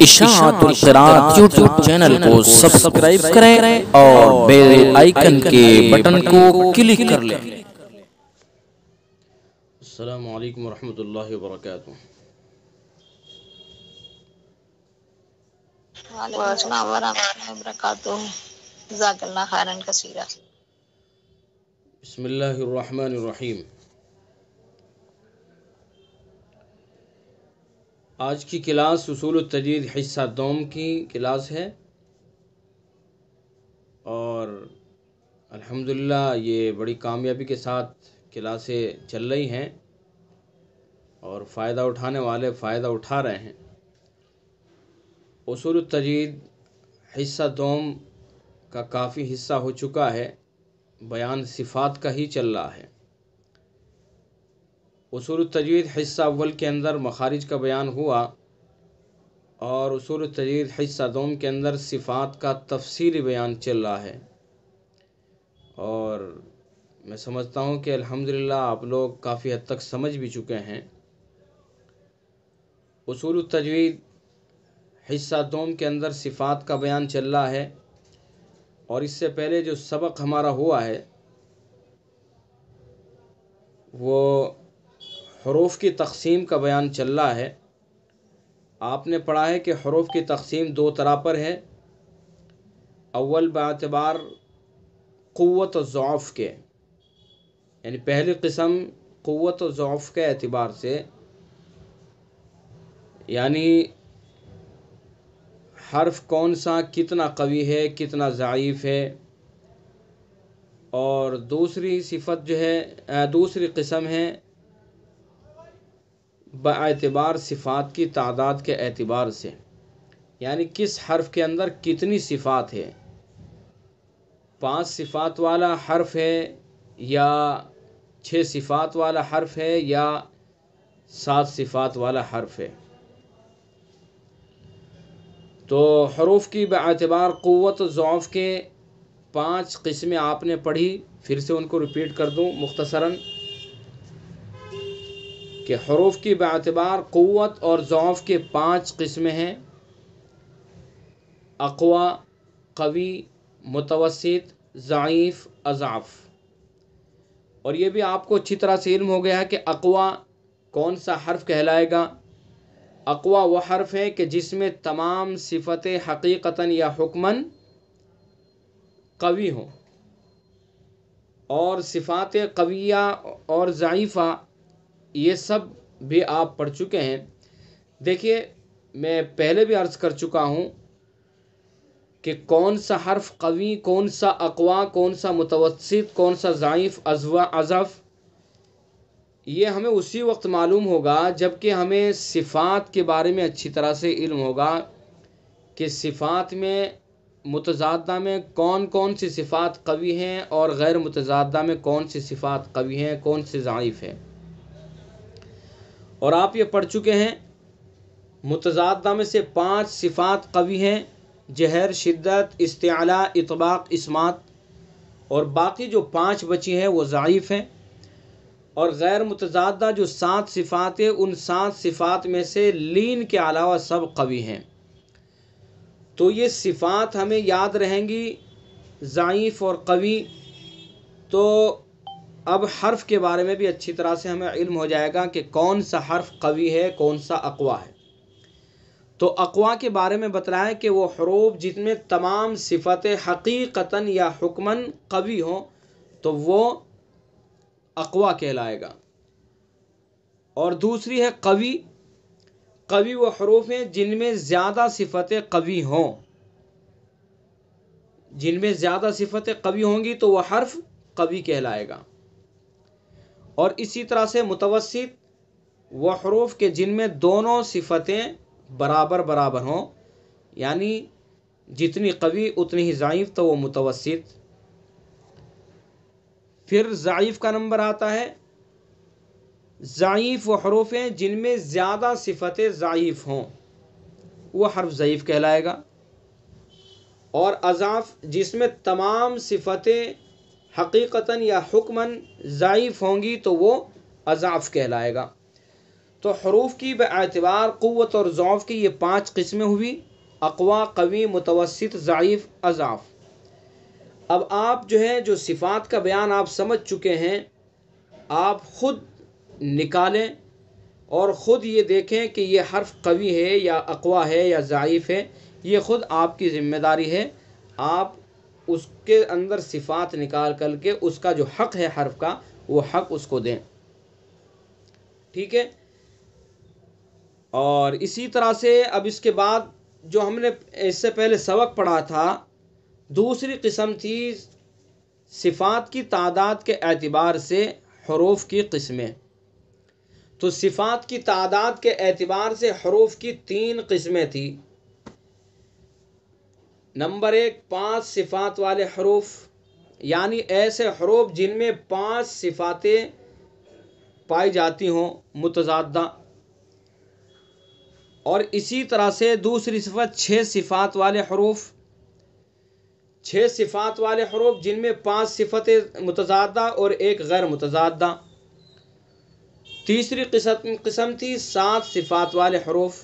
اشاعت القراءت YouTube channel کو subscribe کریں اور بیل آئیکن کے بٹن کو کلک کر لیں۔ السلام علیکم ورحمۃ اللہ وبرکاتہ۔ وعلیکم السلام ورحمۃ اللہ وبرکاتہ۔ جزاک اللہ خیرن کثیرا۔ بسم اللہ الرحمن الرحیم۔ آج کی کلاس اصول التجوید حصہ دوم کی کلاس ہے، اور الحمدللہ یہ بڑی کامیابی کے ساتھ کلاسیں چل رہی ہیں اور فائدہ اٹھانے والے فائدہ اٹھا رہے ہیں۔ اصول التجوید حصہ دوم کا کافی حصہ ہو چکا ہے، بیان صفات کا ہی چل رہا ہے۔ اصول التجوید حصہ اول کے اندر مخارج کا بیان ہوا، اور اصول التجوید حصہ دوم کے اندر صفات کا تفصیلی بیان چل رہا ہے، اور میں سمجھتا ہوں کہ الحمدللہ آپ لوگ کافی حد تک سمجھ بھی چکے ہیں۔ اصول التجوید حصہ دوم کے اندر صفات کا بیان چل رہا ہے، اور اس سے پہلے جو سبق ہمارا ہوا ہے وہ حروف کی تقسیم کا بیان چل رہا ہے۔ آپ نے پڑھا ہے کہ حروف کی تقسیم دو طرح پر ہے۔ اول باعتبار قوت و ضعف کے، یعنی پہلی قسم قوت و ضعف کے اعتبار سے، یعنی حرف کون سا کتنا قوی ہے کتنا ضعیف ہے، اور دوسری صفت جو ہے دوسری قسم ہے باعتبار صفات کی تعداد کے اعتبار سے، یعنی کس حرف کے اندر کتنی صفات ہے، 5 صفات والا حرف ہے یا 6 صفات والا حرف ہے یا 7 صفات والا حرف ہے۔ تو حروف کی باعتبار قوت و ضعف کے 5 قسمیں آپ نے پڑھی، پھر سے ان کو ریپیٹ کر دوں مختصراً کہ حروف کی باعتبار قوت اور ضعف کے 5 قسمیں ہیں: اقوی، قوی، متوسط، ضعیف، اضعف۔ اور یہ بھی آپ کو اچھی طرح سے علم ہو گیا ہے کہ اقوی کون سا حرف کہلائے گا۔ اقوی وہ حرف ہے کہ جس میں تمام صفتیں حقیقتاً یا حکماً قوی ہوں، اور صفات قویہ اور ضعیفہ یہ سب بھی آپ پڑھ چکے ہیں۔ دیکھیے، میں پہلے بھی عرض کر چکا ہوں کہ کون سا حرف قوی، کون سا اقوی، کون سا متوسط، کون سا ضعیف، اضعف، یہ ہمیں اسی وقت معلوم ہوگا جب کہ ہمیں صفات کے بارے میں اچھی طرح سے علم ہوگا کہ صفات میں متضادہ میں کون کون سی صفات قوی ہیں اور غیر متضادہ میں کون سی صفات قوی ہیں، کون سی ضعیف ہیں۔ اور آپ یہ پڑھ چکے ہیں متضادہ میں سے 5 صفات قوی ہیں: جہر، شدت، استعلاء، اطباق، اسمات، اور باقی جو 5 بچی ہیں وہ ضعیف ہیں۔ اور غیر متضادہ جو 7 صفات ہیں، ان 7 صفات میں سے لین کے علاوہ سب قوی ہیں۔ تو یہ صفات ہمیں یاد رہیں گی، ضعیف اور قوی۔ تو اب حرف کے بارے میں بھی اچھی طرح سے ہمیں علم ہو جائے گا کہ کون سا حرف قوی ہے کون سا اقوی ہے۔ تو اقوی کے بارے میں بتلایا کہ وہ حروف جن میں تمام صفتیں حقیقتاً یا حکماً قوی ہوں تو وہ اقوی کہلائے گا۔ اور دوسری ہے قوی۔ قوی وہ حروف ہیں جن میں زیادہ صفتیں قوی ہوں، جن میں زیادہ صفتیں قوی ہوں گی تو وہ حرف قوی کہلائے گا۔ اور اسی طرح سے متوسط وہ حروف کے جن میں دونوں صفتیں برابر برابر ہوں، یعنی جتنی قوی اتنی ہی ضعیف، تو وہ متوسط۔ پھر ضعیف کا نمبر آتا ہے۔ ضعیف وہ حروف ہیں جن میں زیادہ صفتیں ضعیف ہوں، وہ حرف ضعیف کہلائے گا۔ اور اضعف جس میں تمام صفتیں حقیقتاً یا حکماً ضعیف ہوں گی تو وہ اضعف کہلائے گا۔ تو حروف کی باعتبار قوت اور ضعف کی یہ 5 قسمیں ہوئی: اقوا، قوی، متوسط، ضعیف، اضعف۔ اب آپ جو ہے جو صفات کا بیان آپ سمجھ چکے ہیں، آپ خود نکالیں اور خود یہ دیکھیں کہ یہ حرف قوی ہے یا اقوا ہے یا ضعیف ہے۔ یہ خود آپ کی ذمہ داری ہے، آپ اس کے اندر صفات نکال کر کے اس کا جو حق ہے حرف کا، وہ حق اس کو دیں، ٹھیک ہے۔ اور اسی طرح سے اب اس کے بعد جو ہم نے اس سے پہلے سبق پڑھا تھا، دوسری قسم تھی صفات کی تعداد کے اعتبار سے حروف کی قسمیں۔ تو صفات کی تعداد کے اعتبار سے حروف کی 3 قسمیں تھیں۔ نمبر 1، 5 صفات والے حروف، یعنی ایسے حروف جن میں 5 صفاتیں پائی جاتی ہوں متضادہ۔ اور اسی طرح سے دوسری صفت 6 صفات والے حروف، 6 صفات والے حروف جن میں 5 صفتیں متضادہ اور 1 غیر متضادہ۔ تیسری قسم تھی 7 صفات والے حروف۔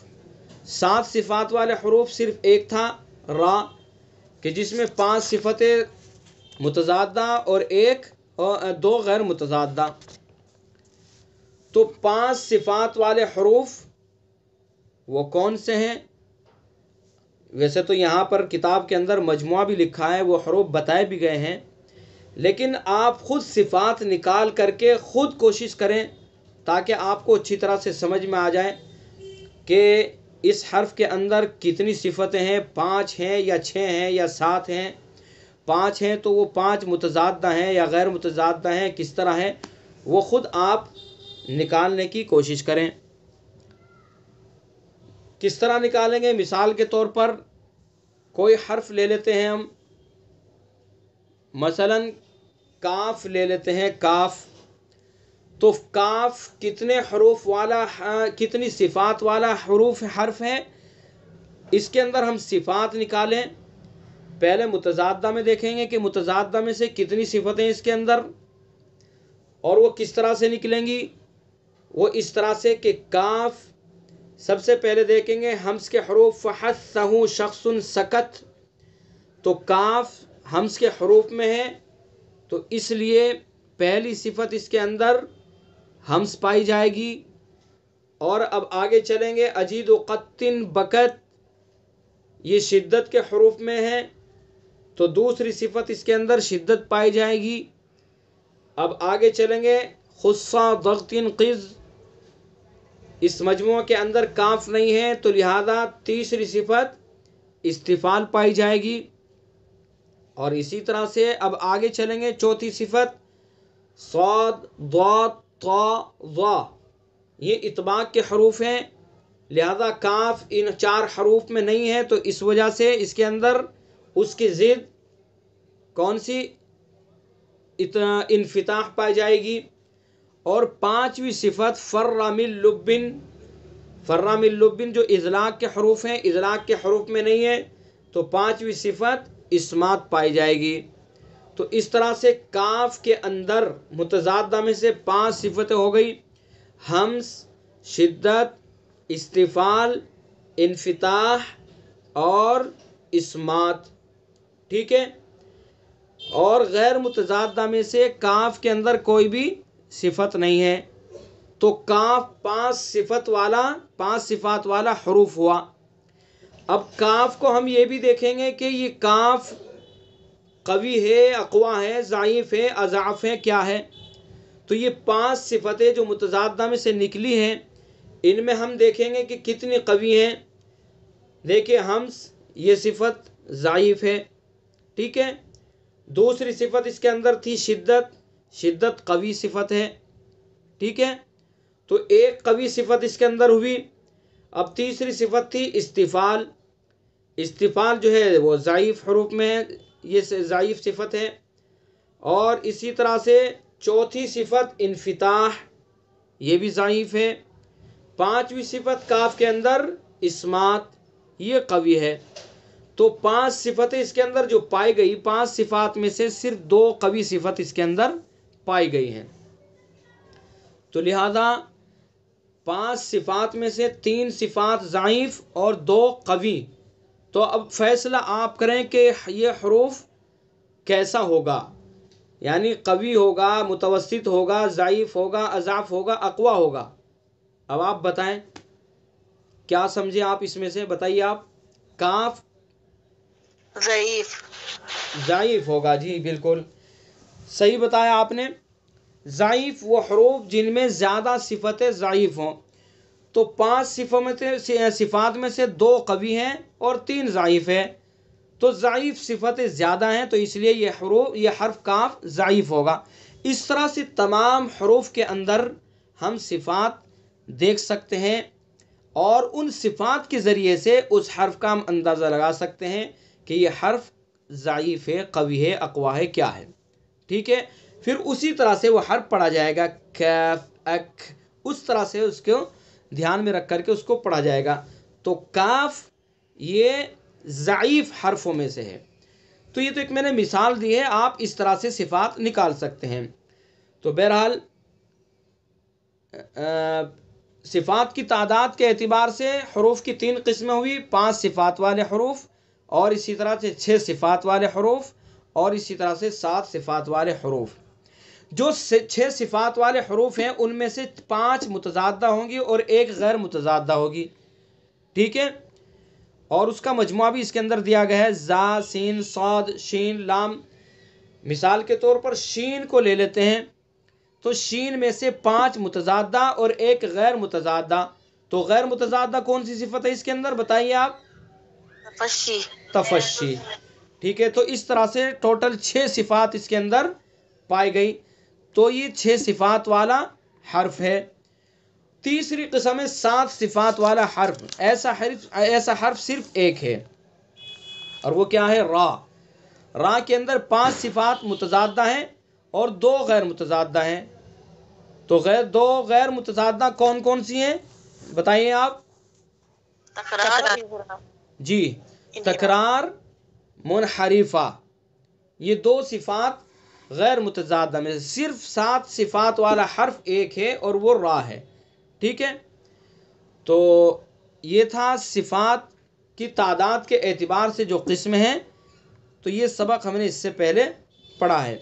7 صفات والے حروف صرف ایک تھا، را، کہ جس میں 5 صفتیں متضادہ اور 2 غیر متضادہ۔ تو 5 صفات والے حروف وہ کون سے ہیں؟ ویسے تو یہاں پر کتاب کے اندر مجموعہ بھی لکھا ہے، وہ حروف بتائے بھی گئے ہیں، لیکن آپ خود صفات نکال کر کے خود کوشش کریں تاکہ آپ کو اچھی طرح سے سمجھ میں آ جائے کہ اس حرف کے اندر کتنی صفتیں ہیں، 5 ہیں یا 6 ہیں یا 7 ہیں۔ 5 ہیں تو وہ 5 متضادہ ہیں یا غیر متضادہ ہیں، کس طرح ہے، وہ خود آپ نکالنے کی کوشش کریں۔ کس طرح نکالیں گے؟ مثال کے طور پر کوئی حرف لے لیتے ہیں ہم، مثلا کاف لے لیتے ہیں، کاف۔ تو کاف کتنے حروف والا، کتنی صفات والا حرف ہے؟ اس کے اندر ہم صفات نکالیں، پہلے متضادہ میں دیکھیں گے کہ متضادہ میں سے کتنی صفتیں اس کے اندر، اور وہ کس طرح سے نکلیں گی؟ وہ اس طرح سے کہ کاف سب سے پہلے دیکھیں گے ہمز کے حروف، فحثہ شخص سکت، تو کاف ہمز کے حروف میں ہے، تو اس لیے پہلی صفت اس کے اندر ہمز پائی جائے گی۔ اور اب آگے چلیں گے، اجید و قطن بکت، یہ شدت کے حروف میں ہے، تو دوسری صفت اس کے اندر شدت پائی جائے گی۔ اب آگے چلیں گے، خصہ ضغطن قز، اس مجموعہ کے اندر کاف نہیں ہے تو لہذا تیسری صفت استفال پائی جائے گی۔ اور اسی طرح سے اب آگے چلیں گے، چوتھی صفت صاد ضاد طا ظا، یہ اطباق کے حروف ہیں، لہذا کاف ان 4 حروف میں نہیں ہے، تو اس وجہ سے اس کے اندر اس کی ضد کون سی؟ انفتاح پائی جائے گی۔ اور 5ویں صفت فرّ من لبن، فرّ من لبن جو اذلاق کے حروف ہیں، اذلاق کے حروف میں نہیں ہے، تو 5ویں صفت اسمات پائی جائے گی۔ تو اس طرح سے کاف کے اندر متضادہ میں سے 5 صفتیں ہو گئی: ہمز، شدت، استفال، انفتاح اور اسمات، ٹھیک ہے۔ اور غیر متضادہ میں سے کاف کے اندر کوئی بھی صفت نہیں ہے، تو کاف 5 صفات والا حروف ہوا۔ اب کاف کو ہم یہ بھی دیکھیں گے کہ یہ کاف قوی ہے، اقوا ہے، ضعیف ہے، اضعف ہے، کیا ہے؟ تو یہ 5 صفتیں جو متضادہ میں سے نکلی ہیں، ان میں ہم دیکھیں گے کہ کتنی قوی ہیں۔ دیکھیں ہمز، یہ صفت ضعیف ہے، ٹھیک ہے۔ دوسری صفت اس کے اندر تھی شدت، شدت قوی صفت ہے، ٹھیک ہے۔ تو ایک قوی صفت اس کے اندر ہوئی۔ اب تیسری صفت تھی استفال، استفال جو ہے وہ ضعیف حروف میں ہے، یہ ضعیف صفت ہے۔ اور اسی طرح سے چوتھی صفت انفتاح، یہ بھی ضعیف ہے۔ 5ویں صفت کاف کے اندر اسمات، یہ قوی ہے۔ تو 5 صفتیں اس کے اندر جو پائی گئی، 5 صفات میں سے صرف 2 قوی صفت اس کے اندر پائی گئی ہیں۔ تو لہذا 5 صفات میں سے 3 صفات ضعیف اور 2 قوی. تو اب فیصلہ آپ کریں کہ یہ حروف کیسا ہوگا، یعنی قوی ہوگا، متوسط ہوگا، ضعیف ہوگا، اضعف ہوگا، اقوا ہوگا. اب آپ بتائیں کیا سمجھے آپ اس میں سے، بتائیے آپ. کاف ضعیف. ضعیف ہوگا، جی بالکل صحیح بتایا آپ نے. ضعیف وہ حروف جن میں زیادہ صفتیں ضعیف ہوں. تو 5 صفات میں سے 2 قوی ہیں اور 3 ضعیف ہے. تو ضعیف صفتیں زیادہ ہیں، تو اس لیے یہ حرف کاف ضعیف ہوگا. اس طرح سے تمام حروف کے اندر ہم صفات دیکھ سکتے ہیں اور ان صفات کے ذریعے سے اس حرف کا ہم اندازہ لگا سکتے ہیں کہ یہ حرف ضعیف ہے، قوی ہے، اقوا ہے، کیا ہے. ٹھیک ہے. پھر اسی طرح سے وہ حرف پڑھا جائے گا، کیف، اک، اس طرح سے اس کو دھیان میں رکھ کر کے اس کو پڑھا جائے گا. تو کاف یہ ضعیف حرفوں میں سے ہے. تو یہ تو ایک میں نے مثال دی ہے، آپ اس طرح سے صفات نکال سکتے ہیں. تو بہرحال صفات کی تعداد کے اعتبار سے حروف کی 3 قسمیں ہوئی، 5 صفات والے حروف، اور اسی طرح سے 6 صفات والے حروف، اور اسی طرح سے 7 صفات والے حروف. جو 6 صفات والے حروف ہیں ان میں سے 5 متضادہ ہوں گی اور 1 غیر متضادہ ہوگی. ٹھیک ہے. اور اس کا مجموعہ بھی اس کے اندر دیا گیا ہے، زا، سین، صاد، شین، لام. مثال کے طور پر شین کو لے لیتے ہیں، تو شین میں سے 5 متضادہ اور 1 غیر متضادہ. تو غیر متضادہ کون سی صفت ہے اس کے اندر، بتائیے آپ. تفشی. تفشی. ٹھیک ہے. تو اس طرح سے ٹوٹل 6 صفات اس کے اندر پائی گئی. تو یہ 6 صفات والا حرف ہے. تیسری قسم ہے 7 صفات والا حرف. ایسا حرف صرف ایک ہے، اور وہ کیا ہے، را. را کے اندر 5 صفات متضادہ ہیں اور 2 غیر متضادہ ہیں. تو 2 غیر متضادہ کون کون سی ہیں بتائیے آپ. تکرار. جی، تکرار، منحرفہ. یہ 2 صفات غیر متضادہ میں صرف 7 صفات والا حرف ایک ہے اور وہ را ہے. ٹھیک ہے. تو یہ تھا صفات کی تعداد کے اعتبار سے جو قسم ہیں. تو یہ سبق ہم نے اس سے پہلے پڑھا ہے.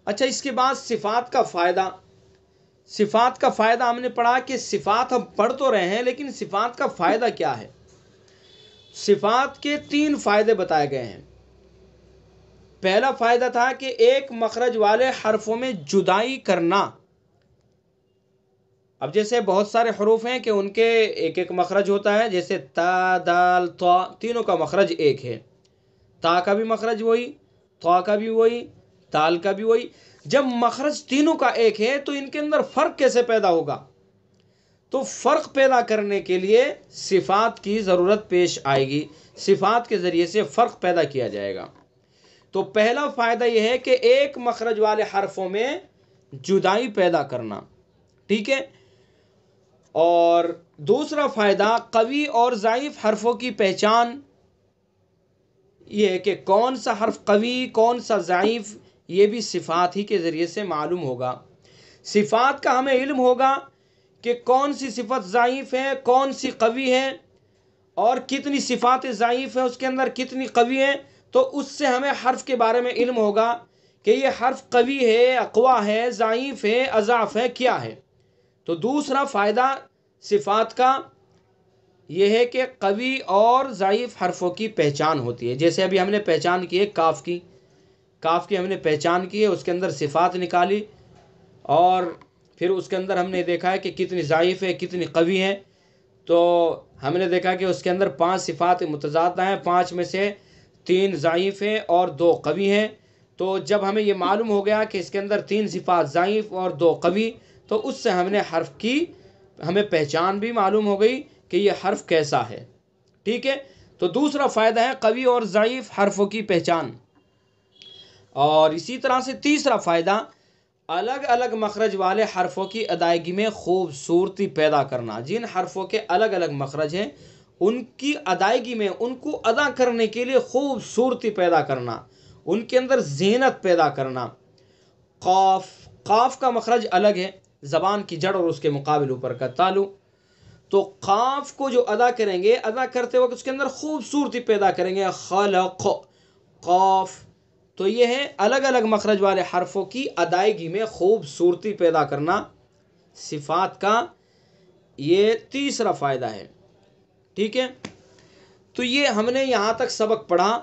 اچھا، اس کے بعد صفات کا فائدہ. صفات کا فائدہ ہم نے پڑھا کہ صفات ہم پڑھ تو رہے ہیں لیکن صفات کا فائدہ کیا ہے. صفات کے 3 فائدے بتائے گئے ہیں. پہلا فائدہ تھا کہ ایک مخرج والے حرفوں میں جدائی کرنا. اب جیسے بہت سارے حروف ہیں کہ ان کے ایک ایک مخرج ہوتا ہے، جیسے تا، دال، طا، تینوں کا مخرج ایک ہے. تا کا بھی مخرج وہی، طا کا بھی وہی، دال کا بھی وہی. جب مخرج تینوں کا ایک ہے تو ان کے اندر فرق کیسے پیدا ہوگا. تو فرق پیدا کرنے کے لیے صفات کی ضرورت پیش آئے گی. صفات کے ذریعے سے فرق پیدا کیا جائے گا. تو پہلا فائدہ یہ ہے کہ ایک مخرج والے حرفوں میں جدائی پیدا کرنا. ٹھیک ہے. اور دوسرا فائدہ قوی اور ضعیف حرفوں کی پہچان. یہ ہے کہ کون سا حرف قوی کون سا ضعیف، یہ بھی صفات ہی کے ذریعے سے معلوم ہوگا. صفات کا ہمیں علم ہوگا کہ کون سی صفت ضعیف ہے، کون سی قوی ہے، اور کتنی صفات ضعیف ہیں اس کے اندر، کتنی قوی ہیں. تو اس سے ہمیں حرف کے بارے میں علم ہوگا کہ یہ حرف قوی ہے، اقوا ہے، ضعیف ہے، اضعف ہے، کیا ہے. تو دوسرا فائدہ صفات کا یہ ہے کہ قوی اور ضعیف حرفوں کی پہچان ہوتی ہے. جیسے ابھی ہم نے پہچان کی ہے کاف کی ہم نے پہچان کی ہے، اس کے اندر صفات نکالی، اور پھر اس کے اندر ہم نے دیکھا ہے کہ کتنی ضعیف ہے، کتنی قوی ہے. تو ہم نے دیکھا کہ اس کے اندر 5 صفات متضادہ ہیں، 5 میں سے 3 ضعیف ہیں اور 2 قوی ہیں. تو جب ہمیں یہ معلوم ہو گیا کہ اس کے اندر 3 صفات ضعیف اور 2 قوی، تو اس سے ہم نے حرف کی ہمیں پہچان بھی معلوم ہو گئی کہ یہ حرف کیسا ہے. ٹھیک ہے. تو دوسرا فائدہ ہے قوی اور ضعیف حرفوں کی پہچان. اور اسی طرح سے تیسرا فائدہ الگ الگ مخرج والے حرفوں کی ادائیگی میں خوبصورتی پیدا کرنا. جن حرفوں کے الگ الگ مخرج ہیں ان کی ادائیگی میں، ان کو ادا کرنے کے لیے خوبصورتی پیدا کرنا، ان کے اندر زینت پیدا کرنا. قاف کا مخرج الگ ہے، زبان کی جڑ اور اس کے مقابل اوپر کا تالو. تو قاف کو جو ادا کریں گے، ادا کرتے وقت اس کے اندر خوبصورتی پیدا کریں گے، خلق، قاف. تو یہ ہے الگ الگ مخرج والے حرفوں کی ادائیگی میں خوبصورتی پیدا کرنا، صفات کا یہ تیسرا فائدہ ہے. ٹھیک ہے، تو یہ ہم نے یہاں تک سبق پڑھا.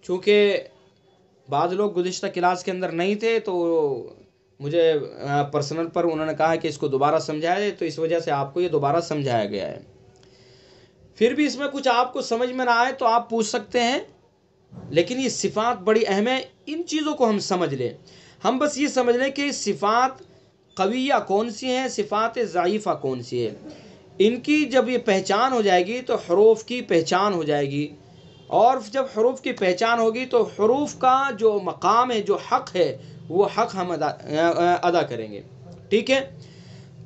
چونکہ بعض لوگ گزشتہ کلاس کے اندر نہیں تھے تو مجھے پرسنل پر انہوں نے کہا کہ اس کو دوبارہ سمجھایا جائے، تو اس وجہ سے آپ کو یہ دوبارہ سمجھایا گیا ہے. پھر بھی اس میں کچھ آپ کو سمجھ میں نہ آئے تو آپ پوچھ سکتے ہیں، لیکن یہ صفات بڑی اہم ہے، ان چیزوں کو ہم سمجھ لیں. ہم بس یہ سمجھ لیں کہ صفات قویہ کون سی ہیں، صفات ضعیفہ کون سی ہے. ان کی جب یہ پہچان ہو جائے گی تو حروف کی پہچان ہو جائے گی، اور جب حروف کی پہچان ہوگی تو حروف کا جو مقام ہے، جو حق ہے، وہ حق ہم ادا کریں گے. ٹھیک ہے،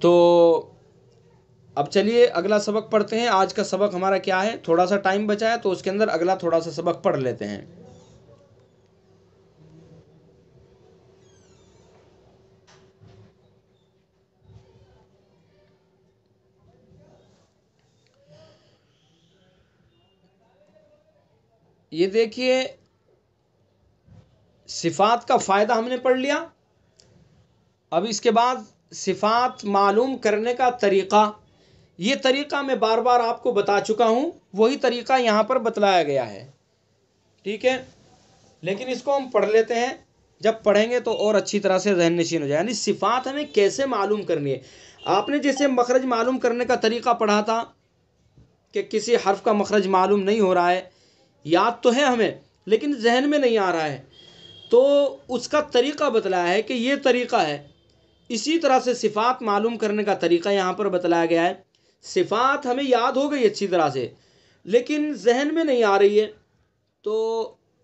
تو اب چلیے اگلا سبق پڑھتے ہیں. آج کا سبق ہمارا کیا ہے؟ تھوڑا سا ٹائم بچا ہے تو اس کے اندر اگلا تھوڑا سا سبق پڑھ لیتے ہیں. یہ دیکھیے، صفات کا فائدہ ہم نے پڑھ لیا. اب اس کے بعد صفات معلوم کرنے کا طریقہ. یہ طریقہ میں بار بار آپ کو بتا چکا ہوں، وہی طریقہ یہاں پر بتلایا گیا ہے. ٹھیک ہے، لیکن اس کو ہم پڑھ لیتے ہیں. جب پڑھیں گے تو اور اچھی طرح سے ذہن نشین ہو جائے. یعنی صفات ہمیں کیسے معلوم کرنی ہے. آپ نے جیسے مخرج معلوم کرنے کا طریقہ پڑھا تھا کہ کسی حرف کا مخرج معلوم نہیں ہو رہا ہے، یاد تو ہے ہمیں لیکن ذہن میں نہیں آ رہا ہے، تو اس کا طریقہ بتلایا ہے کہ یہ طریقہ ہے. اسی طرح سے صفات معلوم کرنے کا طریقہ یہاں پر بتلایا گیا ہے. صفات ہمیں یاد ہو گئی اچھی طرح سے، لیکن ذہن میں نہیں آ رہی ہے، تو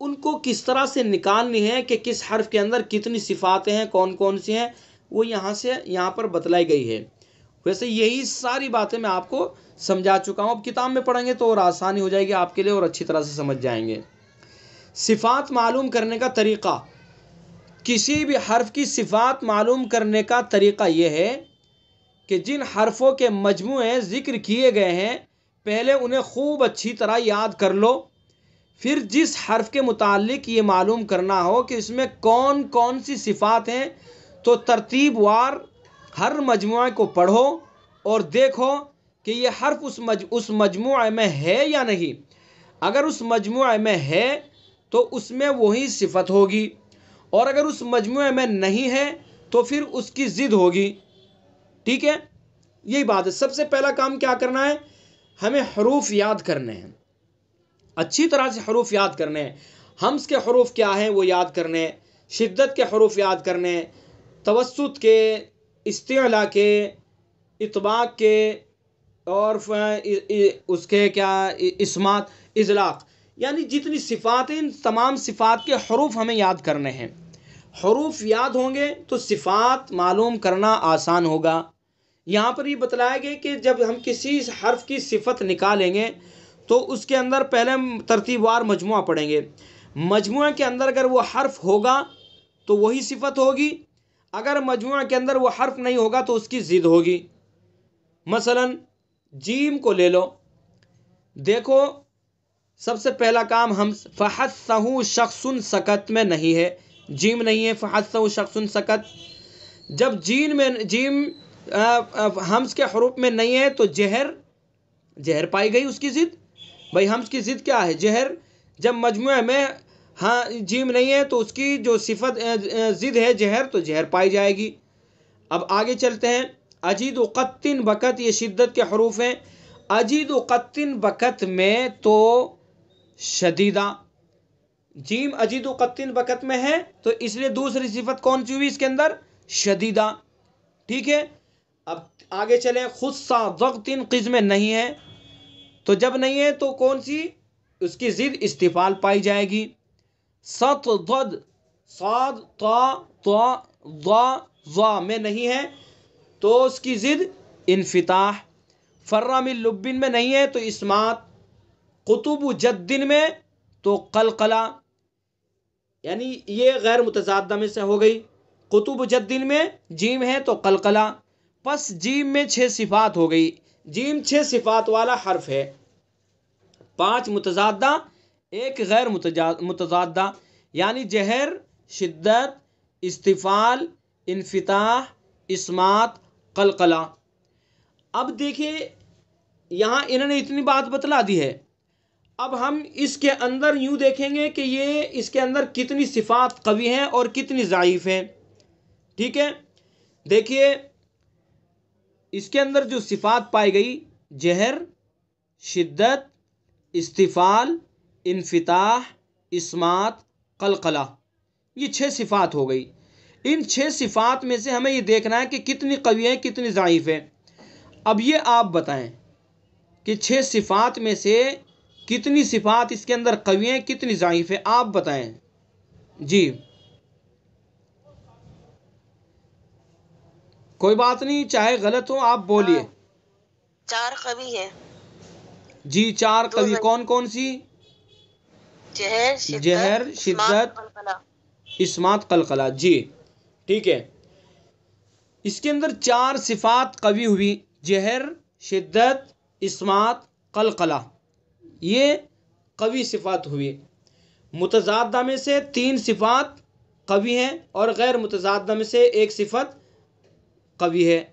ان کو کس طرح سے نکالنی ہے کہ کس حرف کے اندر کتنی صفاتیں ہیں، کون کون سی ہیں، وہ یہاں پر بتلائی گئی ہے. ویسے یہی ساری باتیں میں آپ کو سمجھا چکا ہوں. اب کتاب میں پڑھیں گے تو اور آسانی ہو جائے گی آپ کے لیے اور اچھی طرح سے سمجھ جائیں گے. صفات معلوم کرنے کا طریقہ. کسی بھی حرف کی صفات معلوم کرنے کا طریقہ یہ ہے کہ جن حرفوں کے مجموعے ذکر کیے گئے ہیں پہلے انہیں خوب اچھی طرح یاد کر لو. پھر جس حرف کے متعلق یہ معلوم کرنا ہو کہ اس میں کون کون سی صفات ہیں تو ترتیب وار ہر مجموعے کو پڑھو اور دیکھو کہ یہ حرف اس مجموعے میں ہے یا نہیں. اگر اس مجموعے میں ہے تو اس میں وہی صفت ہوگی، اور اگر اس مجموعے میں نہیں ہے تو پھر اس کی ضد ہوگی. ٹھیک ہے، یہی بات ہے. سب سے پہلا کام کیا کرنا ہے؟ ہمیں حروف یاد کرنے ہیں، اچھی طرح سے حروف یاد کرنے ہیں. ہمز کے حروف کیا ہیں وہ یاد کرنے ہیں، شدت کے حروف یاد کرنے ہیں، توسط کے، استعلا کے، اطباق کے، اور اس کے کیا اسمات، اطلاق، یعنی جتنی صفات ہیں ان تمام صفات کے حروف ہمیں یاد کرنے ہیں. حروف یاد ہوں گے تو صفات معلوم کرنا آسان ہوگا. یہاں پر یہ بتلایا گیا کہ جب ہم کسی حرف کی صفت نکالیں گے تو اس کے اندر پہلے ترتیب وار مجموعہ پڑھیں گے. مجموعے کے اندر اگر وہ حرف ہوگا تو وہی صفت ہوگی، اگر مجموعے کے اندر وہ حرف نہیں ہوگا تو اس کی ضد ہوگی. مثلا جیم کو لے لو، دیکھو سب سے پہلا کام ہم فحثہ شخص سکت میں نہیں ہے، جیم نہیں ہے، فحثہ شخص سکت. جب جیم ہمز کے حروف میں نہیں ہے تو جہر پائی گئی اس کی ضد. بھائی ہمز کی ضد کیا ہے؟ جہر. جب مجموعے میں جیم نہیں ہے تو اس کی جو صفت ضد ہے جہر، تو جہر پائی جائے گی. اب آگے چلتے ہیں. اجید و قطن بکت، یہ شدت کے حروف ہیں. اجید و قطن بکت میں تو شدیدہ، جیم اجید و قطن بکت میں ہے تو اس لیے دوسری صفت کون سی ہوئی اس کے اندر؟ شدیدہ. ٹھیک ہے، اب آگے چلیں. خصہ ضغط قز میں نہیں ہے، تو جب نہیں ہے تو کون سی؟ اس کی ضد استفال پائی جائے گی. ست ضد صاد طا طا ضا ضا میں نہیں ہے تو اس کی ضد انفتاح. فرہ من لبن میں نہیں ہے تو اسمات. قطب جدن میں تو قلقلہ، یعنی یہ غیر متضادہ میں سے ہو گئی. قطب جدن میں جیم ہے تو قلقلہ. پس جیم میں 6 صفات ہو گئی. جیم 6 صفات والا حرف ہے، 5 متضادہ، ایک غیر متضادہ، یعنی جہر، شدت، استفال، انفتاح، اسمات، قلقلہ۔ اب دیکھیے یہاں انہوں نے اتنی بات بتلا دی ہے، اب ہم اس کے اندر یوں دیکھیں گے کہ یہ اس کے اندر کتنی صفات قوی ہیں اور کتنی ضعیف ہیں۔ ٹھیک ہے، دیکھیے اس کے اندر جو صفات پائی گئی، جہر، شدت، استفال، انفتاح، اسمات، قلقلہ، یہ 6 صفات ہو گئی۔ ان 6 صفات میں سے ہمیں یہ دیکھنا ہے کہ کتنی قوی ہے کتنی ضعیف ہے۔ اب یہ آپ بتائیں کہ 6 صفات میں سے کتنی صفات اس کے اندر قوی ہیں کتنی ضعیف ہے، آپ بتائیں جی۔ کوئی بات نہیں، چاہے غلط ہو آپ بولیے۔ 4 قوی ہے جی 4 قوی، کون کون سی؟ جہر، شدت، اسمات، قلقلہ، جی ٹھیک ہے۔ اس کے اندر 4 صفات قوی ہوئی، جہر، شدت، اسمات، قلقلہ، یہ قوی صفات ہوئی۔ متضادہ میں سے 3 صفات قوی ہیں اور غیر متضادہ میں سے 1 صفت قوی ہے۔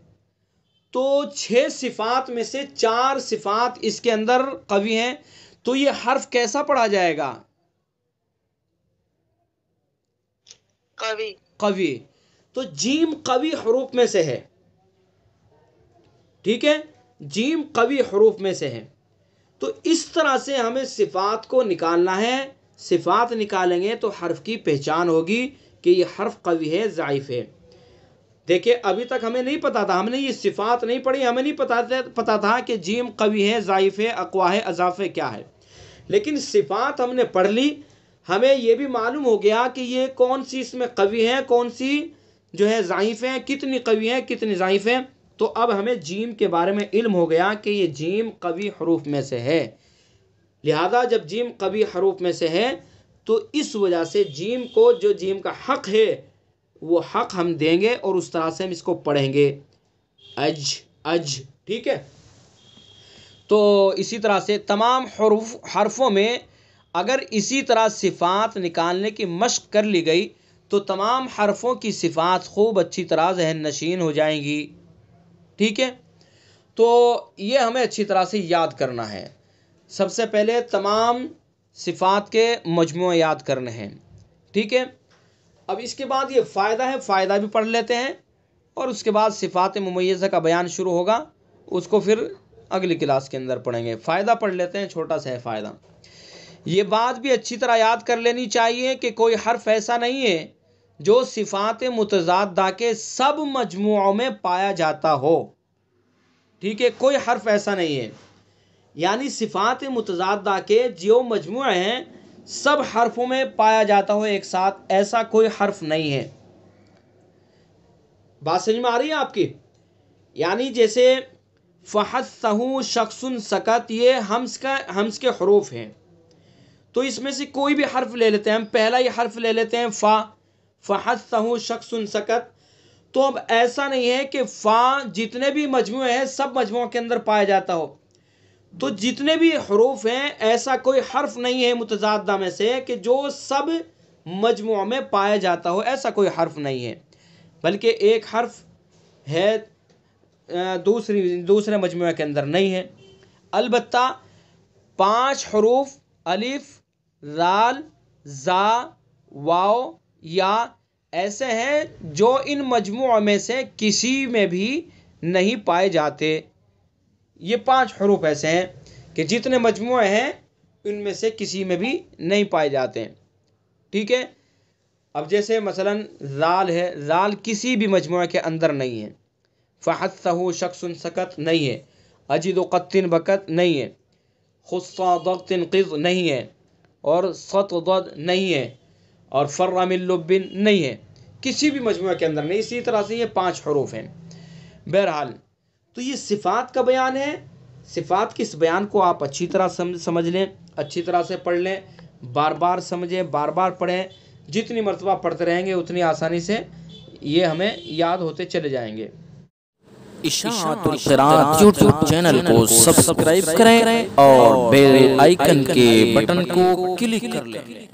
تو 6 صفات میں سے 4 صفات اس کے اندر قوی ہیں، تو یہ حرف کیسا پڑھا جائے گا؟ قوی۔ تو جیم قوی حروف میں سے ہے، ٹھیک ہے، جیم قوی حروف میں سے ہے۔ تو اس طرح سے ہمیں صفات کو نکالنا ہے، صفات نکالیں گے تو حرف کی پہچان ہوگی کہ یہ حرف قوی ہے ضعیف ہے۔ دیکھیں ابھی تک ہمیں نہیں پتا تھا، ہم نے یہ صفات نہیں پڑھی، ہمیں نہیں پتا تھا کہ جیم قوی ہے ضعیف ہے اقوا ہے اضافہ کیا ہے، لیکن صفات ہم نے پڑھ لی، ہمیں یہ بھی معلوم ہو گیا کہ یہ کون سی اس میں قوی ہے کون سی جو ہے ضعیف ہے، کتنی قوی ہے کتنی ضعیف ہے۔ تو اب ہمیں جیم کے بارے میں علم ہو گیا کہ یہ جیم قوی حروف میں سے ہے، لہذا جب جیم قوی حروف میں سے ہے تو اس وجہ سے جیم کو جو جیم کا حق ہے وہ حق ہم دیں گے اور اس طرح سے ہم اس کو پڑھیں گے، اج، ٹھیک ہے۔ تو اسی طرح سے تمام حرفوں میں اگر اسی طرح صفات نکالنے کی مشق کر لی گئی تو تمام حرفوں کی صفات خوب اچھی طرح ذہن نشین ہو جائیں گی، ٹھیک ہے۔ تو یہ ہمیں اچھی طرح سے یاد کرنا ہے۔ سب سے پہلے تمام صفات کے مجموعے یاد کرنے ہیں، ٹھیک ہے۔ اب اس کے بعد یہ فائدہ ہے، فائدہ بھی پڑھ لیتے ہیں اور اس کے بعد صفات ممیزہ کا بیان شروع ہوگا، اس کو پھر اگلی کلاس کے اندر پڑھیں گے۔ فائدہ پڑھ لیتے ہیں، چھوٹا سا ہے فائدہ۔ یہ بات بھی اچھی طرح یاد کر لینی چاہیے کہ کوئی حرف ایسا نہیں ہے جو صفات متضادہ کے سب مجموعوں میں پایا جاتا ہو، ٹھیک ہے، کوئی حرف ایسا نہیں ہے، یعنی صفات متضادہ کے جو مجموعے ہیں سب حرفوں میں پایا جاتا ہو ایک ساتھ، ایسا کوئی حرف نہیں ہے۔ بات سمجھ میں آ رہی ہے آپ کی؟ یعنی جیسے فحثہ شخص سکت، یہ ہمز کے حروف ہیں، تو اس میں سے کوئی بھی حرف لے لیتے ہیں، ہم پہلا یہ حرف لے لیتے ہیں فا، فحثہ شخص سکت۔ تو اب ایسا نہیں ہے کہ فا جتنے بھی مجموعے ہیں سب مجموعوں کے اندر پایا جاتا ہو، تو جتنے بھی حروف ہیں ایسا کوئی حرف نہیں ہے متضادہ میں سے کہ جو سب مجموعوں میں پایا جاتا ہو، ایسا کوئی حرف نہیں ہے، بلکہ ایک حرف ہے دوسرے مجموعے کے اندر نہیں ہے۔ البتہ 5 حروف الف، رال، زا، واو، یا ایسے ہیں جو ان مجموعوں میں سے کسی میں بھی نہیں پائے جاتے۔ یہ 5 حروف ایسے ہیں کہ جتنے مجموعے ہیں ان میں سے کسی میں بھی نہیں پائے جاتے ہیں، ٹھیک ہے۔ اب جیسے مثلا زال ہے، زال کسی بھی مجموعے کے اندر نہیں ہے، فحثہ شخص سکت نہیں ہے، اجد قط بکت نہیں ہے، خص ضغط قض نہیں ہے، اور صت ضد نہیں ہے، اور فر من لب نہیں ہے، کسی بھی مجموعے کے اندر نہیں۔ اسی طرح سے یہ 5 حروف ہیں۔ بہرحال تو یہ صفات کا بیان ہے، صفات کے اس بیان کو آپ اچھی طرح سمجھ لیں، اچھی طرح سے پڑھ لیں، بار بار سمجھیں، بار بار پڑھیں، جتنی مرتبہ پڑھتے رہیں گے اتنی آسانی سے یہ ہمیں یاد ہوتے چلے جائیں گے۔ اشاعت القراءت یوٹیوب چینل کو سبسکرائب کریں اور بیل آئیکن کے بٹن کو کلک کر لیں۔